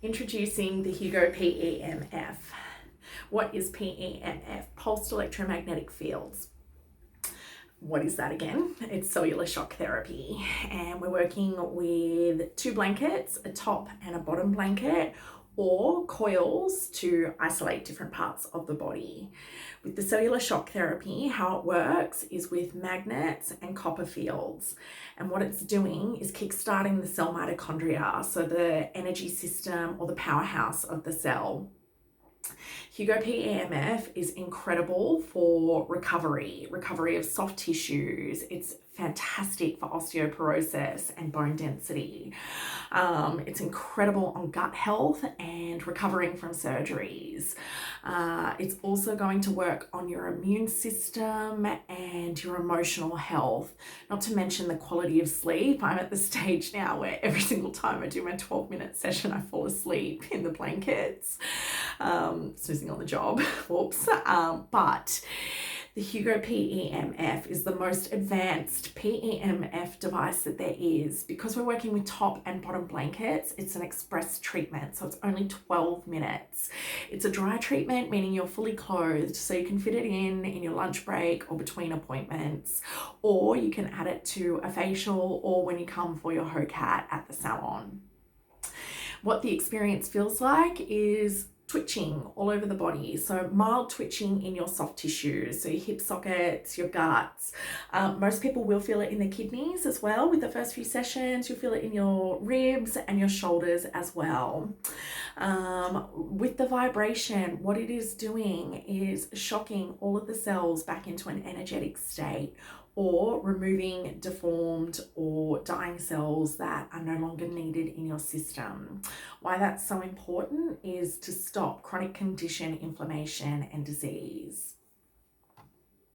Introducing the Hugo PEMF. What is PEMF? Pulsed electromagnetic fields. What is that again? It's cellular shock therapy, and we're working with two blankets, a top and a bottom blanket, or coils to isolate different parts of the body. With the cellular shock therapy, how it works is with magnets and copper fields. And what it's doing is kickstarting the cell mitochondria, so the energy system or the powerhouse of the cell. Hugo PEMF is incredible for recovery of soft tissues. It's fantastic for osteoporosis and bone density. It's incredible on gut health and recovering from surgeries. It's also going to work on your immune system and your emotional health, not to mention the quality of sleep. I'm at the stage now where every single time I do my 12-minute session, I fall asleep in the blankets, snoozing on the job, whoops. But the Hugo PEMF is the most advanced PEMF device that there is. Because we're working with top and bottom blankets, it's an express treatment, so it's only 12 minutes. It's a dry treatment, meaning you're fully clothed, so you can fit it in your lunch break or between appointments, or you can add it to a facial or when you come for your HOCAT at the salon. What the experience feels like is twitching all over the body, so mild twitching in your soft tissues, so your hip sockets, your guts. Most people will feel it in their kidneys as well. With the first few sessions, you'll feel it in your ribs and your shoulders as well. With the vibration, what it is doing is shocking all of the cells back into an energetic state, or removing deformed or dying cells that are no longer needed in your system. Why that's so important is to stop chronic condition, inflammation, and disease.